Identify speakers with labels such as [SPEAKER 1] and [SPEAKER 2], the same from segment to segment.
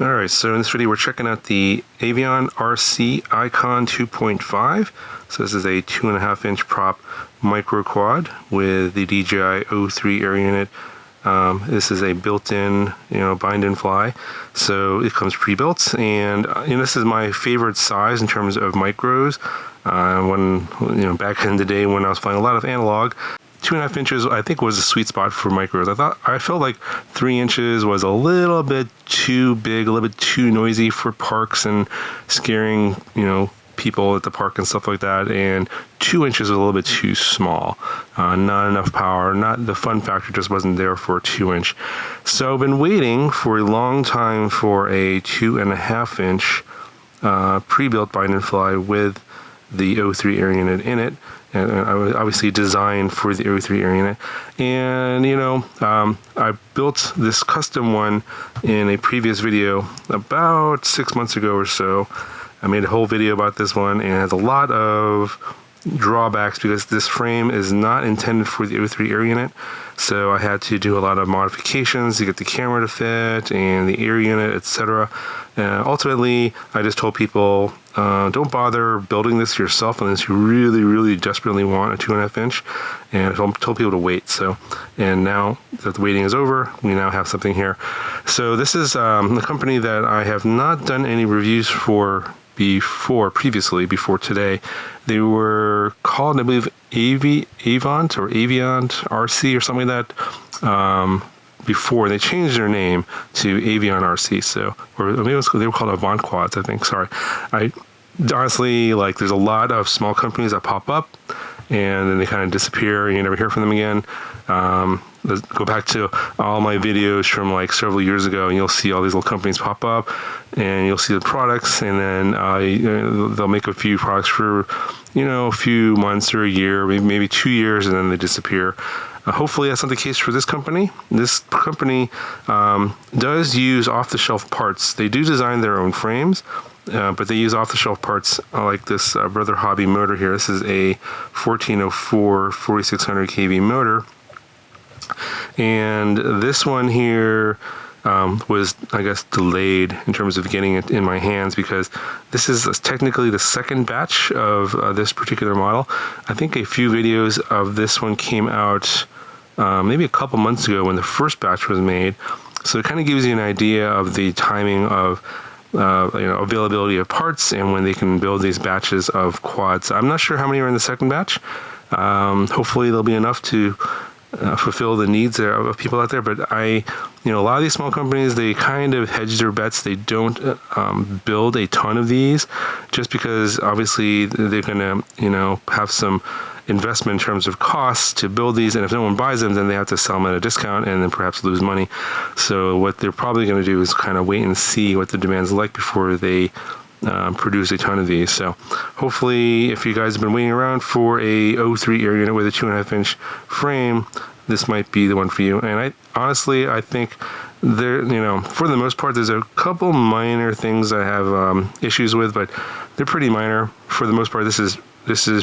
[SPEAKER 1] Alright, so in this video we're checking out the AVIONRC IKON 2.5. So this is a 2.5 inch prop micro quad with the DJI O3 air unit. This is a built-in, bind and fly. So it comes pre-built, and this is my favorite size in terms of micros. When back in the day when I was flying a lot of analog, 2.5 inches I think was a sweet spot for micros. I felt like 3 inches was a little bit too big, a little bit too noisy for parks and scaring people at the park and stuff like that, and 2 inches was a little bit too small. Not enough power, the fun factor just wasn't there for a 2 inch. So I've been waiting for a long time for a 2.5 inch pre-built bind and fly with the O3 air unit in it. And I was obviously designed for the O3 air unit. And I built this custom one in a previous video about 6 months ago or so. I made a whole video about this one, and it has a lot of drawbacks because this frame is not intended for the O3 air unit. So I had to do a lot of modifications to get the camera to fit and the air unit, etc. Ultimately, I just told people, don't bother building this yourself unless you really, really desperately want a 2.5 inch. And I told people to wait. And now that the waiting is over, we now have something here. So this is a company that I have not done any reviews for before today. They were called, I believe, AVIONRC or something like that. Before they changed their name to AVIONRC, or maybe they were called Avant Quads, I think. Sorry, I honestly, there's a lot of small companies that pop up and then they kind of disappear and you never hear from them again. Let's go back to all my videos from several years ago, and you'll see all these little companies pop up, and you'll see the products, and then they'll make a few products for a few months or a year, maybe 2 years, and then they disappear. Hopefully that's not the case for this company. This company does use off-the-shelf parts. They do design their own frames, but they use off-the-shelf parts like this Brother Hobby motor here. This is a 1404 4600 kV motor. And this one here was, I guess, delayed in terms of getting it in my hands because this is technically the second batch of this particular model. I think a few videos of this one came out maybe a couple months ago when the first batch was made. So it kind of gives you an idea of the timing of availability of parts and when they can build these batches of quads. I'm not sure how many are in the second batch. Hopefully there'll be enough to fulfill the needs of people out there, but a lot of these small companies, they kind of hedge their bets. They don't build a ton of these just because obviously they're going to have some investment in terms of costs to build these, and if no one buys them, then they have to sell them at a discount and then perhaps lose money. So what they're probably going to do is kind of wait and see what the demand's like before they produce a ton of these. So hopefully, if you guys have been waiting around for a O3 air unit with a 2.5 inch frame, this might be the one for you. And I think there, for the most part, there's a couple minor things I have issues with, but they're pretty minor. For the most part, this is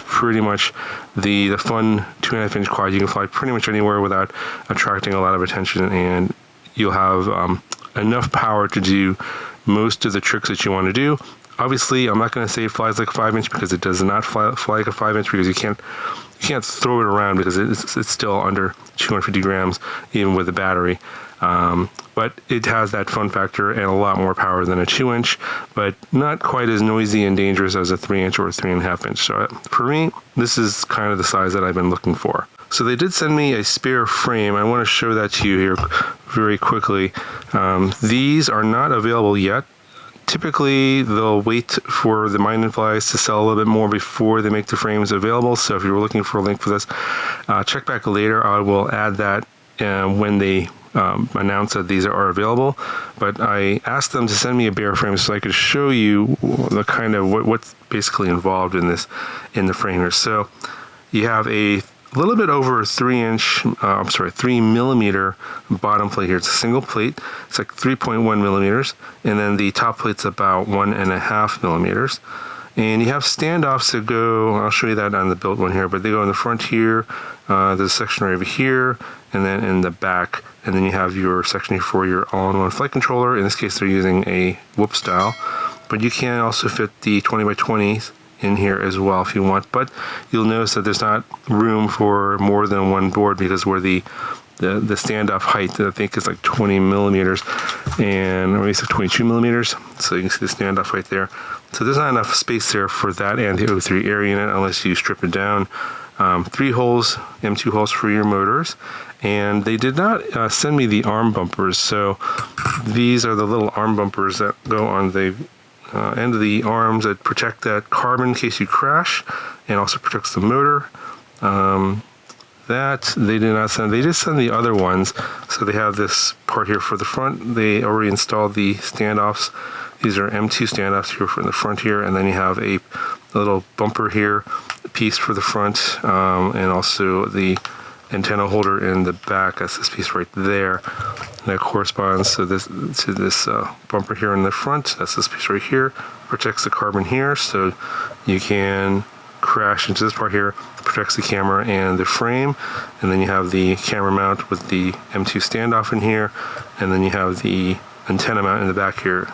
[SPEAKER 1] pretty much the fun 2.5 inch quad. You can fly pretty much anywhere without attracting a lot of attention, and you'll have enough power to do most of the tricks that you want to do. Obviously, I'm not going to say it flies like a 5 inch because it does not fly like a 5 inch because you can't throw it around because it's still under 250 grams even with the battery. But it has that fun factor and a lot more power than a 2 inch, but not quite as noisy and dangerous as a 3 inch or a 3.5 inch. So for me, this is kind of the size that I've been looking for. So they did send me a spare frame. I want to show that to you here very quickly. These are not available yet. Typically, they'll wait for the bind and flies to sell a little bit more before they make the frames available. So if you were looking for a link for this, check back later. I will add that when they announce that these are available. But I asked them to send me a bare frame so I could show you the kind of what's basically involved in the frame here. So you have a little bit over 3 millimeter bottom plate here. It's a single plate. It's like 3.1 millimeters, and then the top plate's about 1.5 millimeters. And you have standoffs that go, I'll show you that on the built one here, but they go in the front here, there's a section right over here, and then in the back, and then you have your section here for your all-in-one flight controller. In this case, they're using a whoop style, but you can also fit the 20x20s in here as well if you want, but you'll notice that there's not room for more than one board because where the standoff height, I think, is like 20 millimeters, and or at least like 22 millimeters. So you can see the standoff height there. So there's not enough space there for that and the O3 air unit unless you strip it down. 3 holes, M2 holes for your motors, and they did not send me the arm bumpers. So these are the little arm bumpers that go on the end of the arms that protect that carbon in case you crash, and also protects the motor. That they did not send. They just send the other ones. So they have this part here for the front. They already installed the standoffs. These are M2 standoffs here for the front here, and then you have a little bumper here, piece for the front, and also the antenna holder in the back. That's this piece right there. That corresponds to this bumper here in the front. That's this piece right here. Protects the carbon here, so you can crash into this part here. Protects the camera and the frame, and then you have the camera mount with the M2 standoff in here, and then you have the antenna mount in the back here.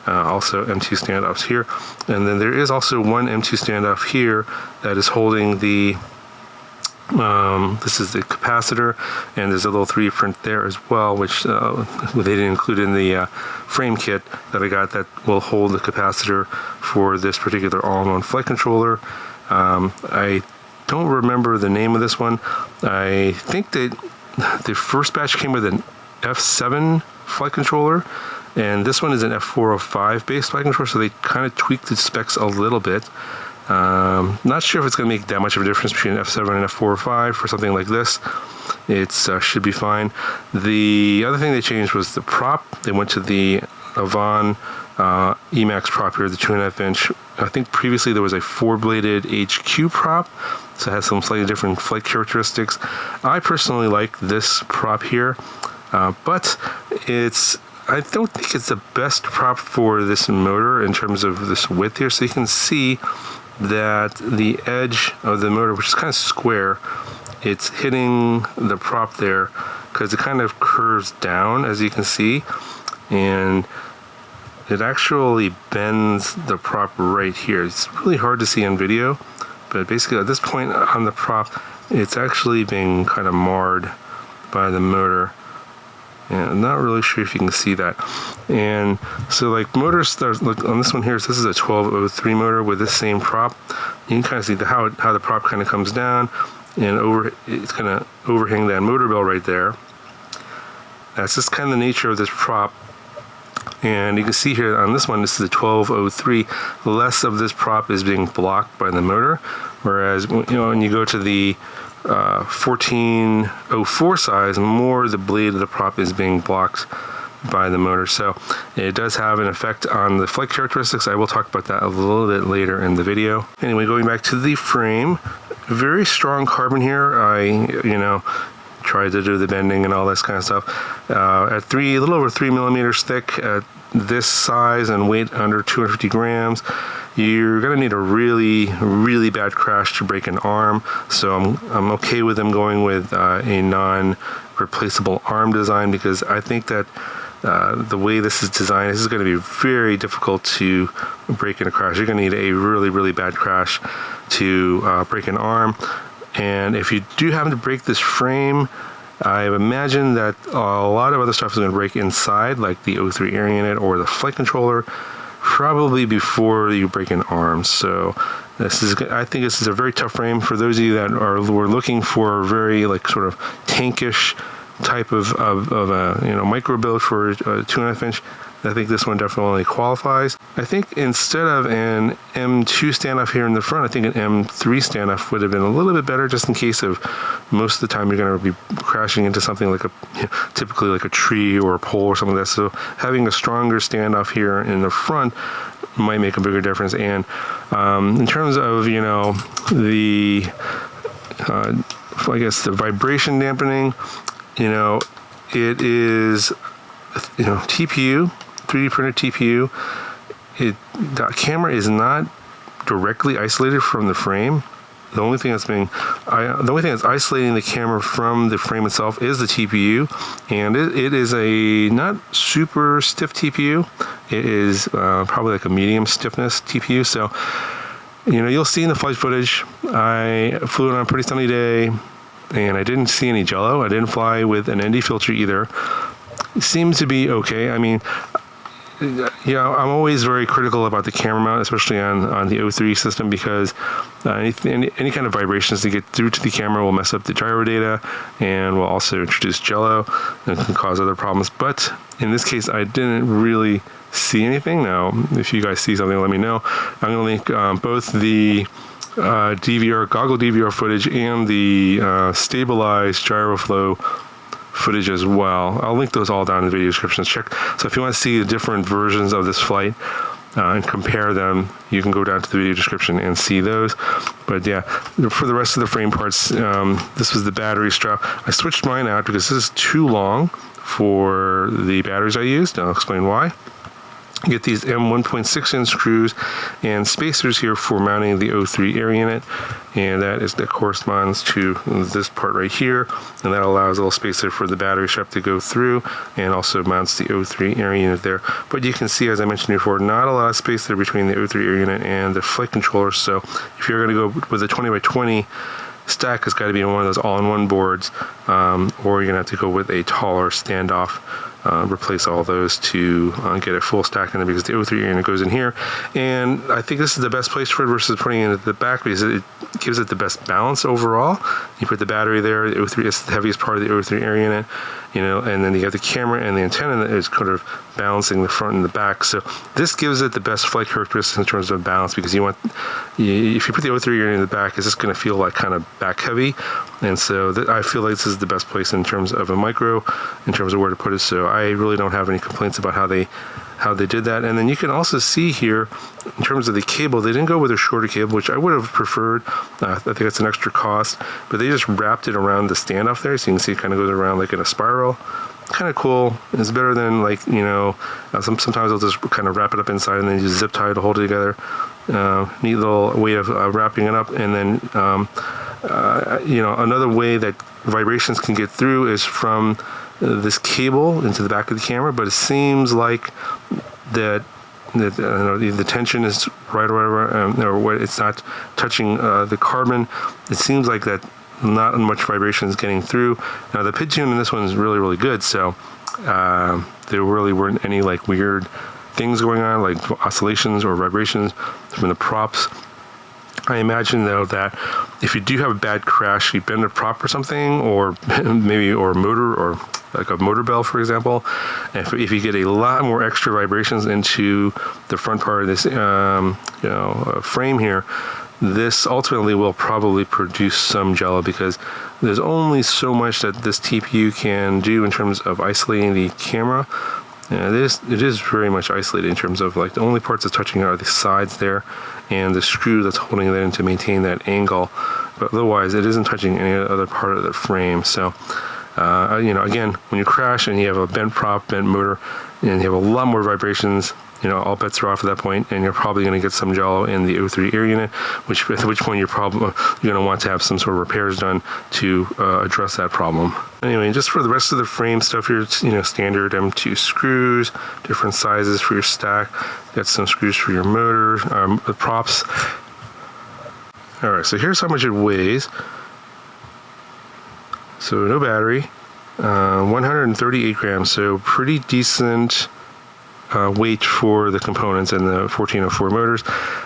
[SPEAKER 1] Also M2 standoffs here, and then there is also one M2 standoff here that is holding the this is the capacitor, and there's a little 3D print there as well, which they didn't include in the frame kit that I got, that will hold the capacitor for this particular all-in-one flight controller. I don't remember the name of this one. I think that the first batch came with an F7 flight controller, and this one is an F405 based flight controller, so they kind of tweaked the specs a little bit. Not sure if it's going to make that much of a difference between F7 and F405 for something like this. It should be fine. The other thing they changed was the prop. They went to the Avon Emax prop here, the 2.5 inch. I think previously there was a 4-bladed HQ prop, so it has some slightly different flight characteristics. I personally like this prop here, but I don't think it's the best prop for this motor in terms of this width here. So you can see that the edge of the motor, which is kind of square, it's hitting the prop there because it kind of curves down, as you can see, and it actually bends the prop right here. It's really hard to see on video, but basically at this point on the prop, it's actually being kind of marred by the motor. And I'm not really sure if you can see that. And so like motors start, look on this one here, so this is a 1203 motor with this same prop. You can kind of see how the prop kind of comes down, and it's going to overhang that motor bell right there. That's just kind of the nature of this prop. And you can see here on this one, this is a 1203. Less of this prop is being blocked by the motor, whereas when you go to the 1404 size, more the blade of the prop is being blocked by the motor. So it does have an effect on the flight characteristics. I will talk about that a little bit later in the video. Anyway, going back to the frame, very strong carbon here. I tried to do the bending and all this kind of stuff. At a little over 3 millimeters thick, at this size and weight under 250 grams, you're going to need a really, really bad crash to break an arm. So I'm okay with them going with a non-replaceable arm design, because I think that the way this is designed, this is going to be very difficult to break in a crash. You're going to need a really, really bad crash to break an arm. And if you do happen to break this frame, I imagine that a lot of other stuff is going to break inside, like the O3 air unit or the flight controller, probably before you break an arm. So I think this is a very tough frame for those of you that were looking for a very sort of tankish type of a micro build for a 2.5 inch. I think this one definitely qualifies. I think instead of an M2 standoff here in the front, I think an M3 standoff would have been a little bit better, just in case of most of the time you're going to be crashing into something like typically like a tree or a pole or something like that. So having a stronger standoff here in the front might make a bigger difference. And in terms of the I guess the vibration dampening, it is TPU. 3D printed TPU. The camera is not directly isolated from the frame. The only thing that's isolating the camera from the frame itself is the TPU, and it is a not super stiff TPU. It is probably like a medium stiffness TPU. So, you know, you'll see in the flight footage, I flew it on a pretty sunny day, and I didn't see any jello. I didn't fly with an ND filter either. It seems to be okay. I mean, yeah, I'm always very critical about the camera mount, especially on the O3 system, because any kind of vibrations that get through to the camera will mess up the gyro data and will also introduce jello and can cause other problems. But in this case, I didn't really see anything. Now, if you guys see something, let me know. I'm going to link both the goggle DVR footage and the stabilized gyro flow footage as well. I'll link those all down in the video description. Check. So if you want to see the different versions of this flight and compare them, you can go down to the video description and see those. But yeah, for the rest of the frame parts, this was the battery strap. I switched mine out because this is too long for the batteries I used. I'll explain why. You get these M1.6 inch screws and spacers here for mounting the O3 air unit, and that corresponds to this part right here, and that allows a little spacer for the battery strap to go through, and also mounts the O3 air unit there. But you can see, as I mentioned before, not a lot of space there between the O3 air unit and the flight controller. So if you're going to go with a 20x20 stack, it's got to be on one of those all-in-one boards, or you're going to have to go with a taller standoff. Replace all those to get a full stack in there, because the O3 air unit goes in here, and I think this is the best place for it versus putting it at the back, because it gives it the best balance overall. You put the battery there, the O3 is the heaviest part of the O3 air unit, you know, and then you have the camera and the antenna that is kind of balancing the front and the back. So this gives it the best flight characteristics in terms of balance, because if you put the O3 air unit in the back, it's just going to feel like kind of back heavy, and so I feel like this is the best place in terms of a micro, in terms of where to put it. So I really don't have any complaints about how they did that. And then you can also see here, in terms of the cable, they didn't go with a shorter cable, which I would have preferred. I think that's an extra cost, but they just wrapped it around the standoff there, so you can see it kind of goes around like in a spiral. Kind of cool. It's better than, like, you know, sometimes they'll just kind of wrap it up inside and then use zip tie to hold it together. Neat little way of wrapping it up. And then you know, another way that vibrations can get through is from this cable into the back of the camera, but it seems like that the tension is right or whatever, or it's not touching the carbon. It seems like that not much vibration is getting through. Now the pitch tune in this one is really, really good, so there really weren't any like weird things going on, like oscillations or vibrations from the props. I imagine, though, that if you do have a bad crash, you bend a prop or something, or maybe or a motor, or like a motor bell, for example, if you get a lot more extra vibrations into the front part of this frame here, this ultimately will probably produce some jello, because there's only so much that this TPU can do in terms of isolating the camera. And it is very much isolated in terms of, like, the only parts it's touching are the sides there and the screw that's holding it in to maintain that angle, but otherwise it isn't touching any other part of the frame. So you know, again, when you crash and you have a bent prop, bent motor, and you have a lot more vibrations, you know, all bets are off at that point, and you're probably going to get some jello in the O3 air unit, at which point you're going to want to have some sort of repairs done to address that problem. Anyway, just for the rest of the frame stuff here, it's, you know, standard M2 screws, different sizes for your stack. Got some screws for your motor, the props. All right, so here's how much it weighs. So no battery, 138 grams, so pretty decent weight for the components and the 1404 motors.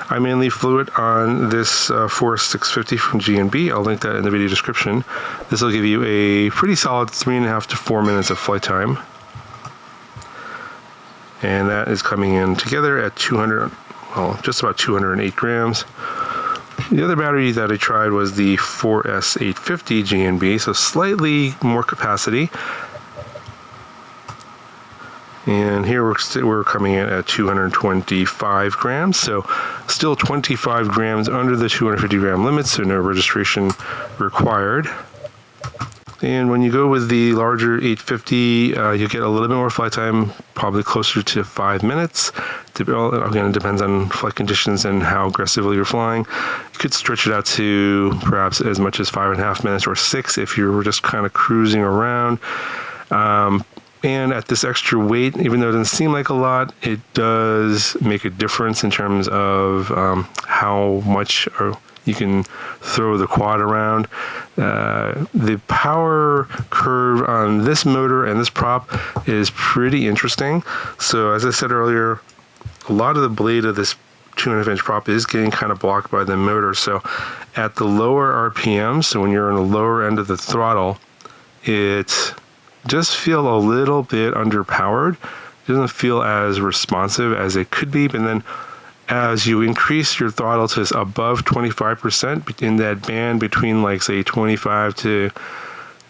[SPEAKER 1] I mainly flew it on this Force 650 from G&B. I'll link that in the video description. This will give you a pretty solid 3.5 to 4 minutes of flight time. And that is coming in together at just about 208 grams. The other battery that I tried was the 4S850 G&B, so slightly more capacity. And here we're coming in at 225 grams, so still 25 grams under the 250 gram limit, so no registration required. And when you go with the larger 850, you get a little bit more flight time, probably closer to 5 minutes. Again, it depends on flight conditions and how aggressively you're flying. You could stretch it out to perhaps as much as 5.5 minutes or 6 if you were just kind of cruising around. And at this extra weight, even though it doesn't seem like a lot, it does make a difference in terms of how much you can throw the quad around. The power curve on this motor and this prop is pretty interesting. So as I said earlier, a lot of the blade of this 2.5-inch prop is getting kind of blocked by the motor. So at the lower RPM, so when you're on the lower end of the throttle, it just feel a little bit underpowered. It doesn't feel as responsive as it could be, but then as you increase your throttle to above 25%, in that band between like say 25 to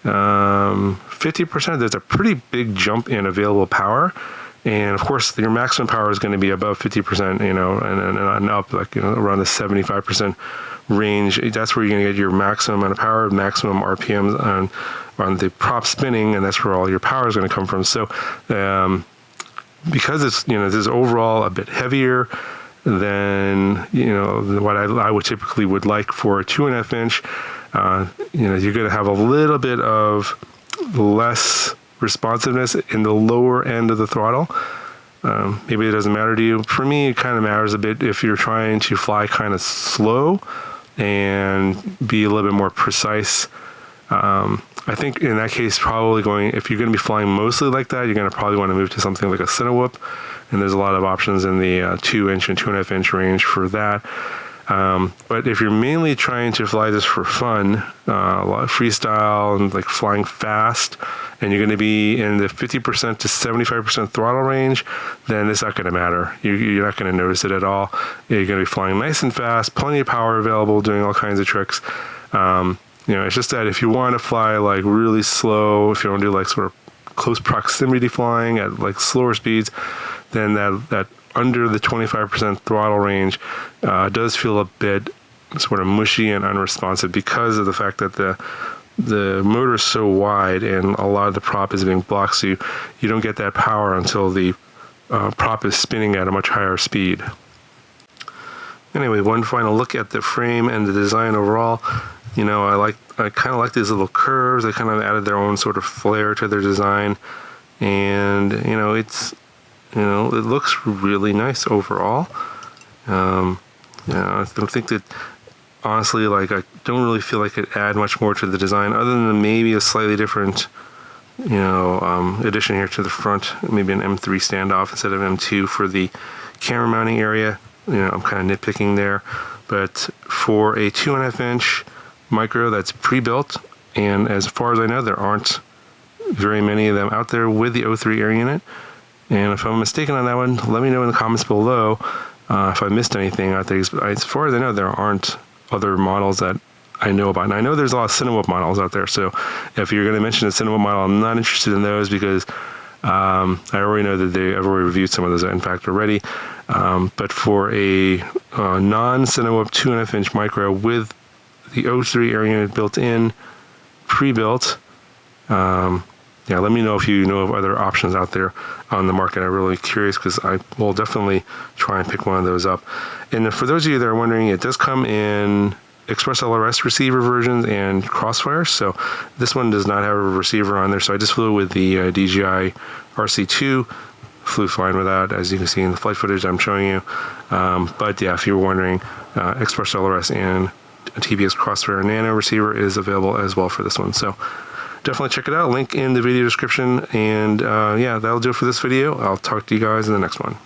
[SPEAKER 1] 50%, there's a pretty big jump in available power. And of course, your maximum power is going to be above 50%, and up, like, around the 75% range. That's where you're going to get your maximum amount of power, maximum RPMs on the prop spinning, and that's where all your power is going to come from. So, because it's, this is overall a bit heavier than, what I would typically would like for a 2.5-inch, you're going to have a little bit of less responsiveness in the lower end of the throttle. Maybe it doesn't matter to you. For me, it kind of matters a bit if you're trying to fly kind of slow and be a little bit more precise. I think in that case, probably if you're going to be flying mostly like that, you're going to probably want to move to something like a Cinewhoop. And there's a lot of options in the 2-inch and 2.5-inch range for that. But if you're mainly trying to fly this for fun, a lot of freestyle and like flying fast, and you're going to be in the 50% to 75% throttle range, then it's not going to matter. You're not going to notice it at all. You're going to be flying nice and fast, plenty of power available, doing all kinds of tricks. It's just that if you want to fly like really slow, if you want to do like sort of close proximity flying at like slower speeds, then that under the 25% throttle range does feel a bit sort of mushy and unresponsive because of the fact that the motor is so wide and a lot of the prop is being blocked, so you don't get that power until the prop is spinning at a much higher speed. Anyway, one final look at the frame and the design overall. I kind of like these little curves. They kind of added their own sort of flair to their design, and it looks really nice overall. I don't think that, honestly, like, I don't really feel like it add much more to the design other than maybe a slightly different, addition here to the front, maybe an M3 standoff instead of M2 for the camera mounting area. I'm kind of nitpicking there, but for a 2.5-inch micro that's pre-built, and as far as I know, there aren't very many of them out there with the O3 air unit. And if I'm mistaken on that one, let me know in the comments below if I missed anything out there. As far as I know, there aren't other models that I know about. And I know there's a lot of Cinewhoop models out there, so if you're going to mention a Cinewhoop model, I'm not interested in those because I already know that I've already reviewed some of those, in fact, already. But for a non-Cinewhoop 2.5-inch micro with the O3 air unit built in, pre-built, let me know if you know of other options out there on the market. I'm really curious because I will definitely try and pick one of those up. And for those of you that are wondering, it does come in Express LRS receiver versions and Crossfire. So this one does not have a receiver on there. So I just flew with the DJI RC2. Flew fine with that, as you can see in the flight footage I'm showing you. But yeah, if you were wondering, Express LRS and TBS Crossfire Nano receiver is available as well for this one. So definitely check it out. Link in the video description. And that'll do it for this video. I'll talk to you guys in the next one.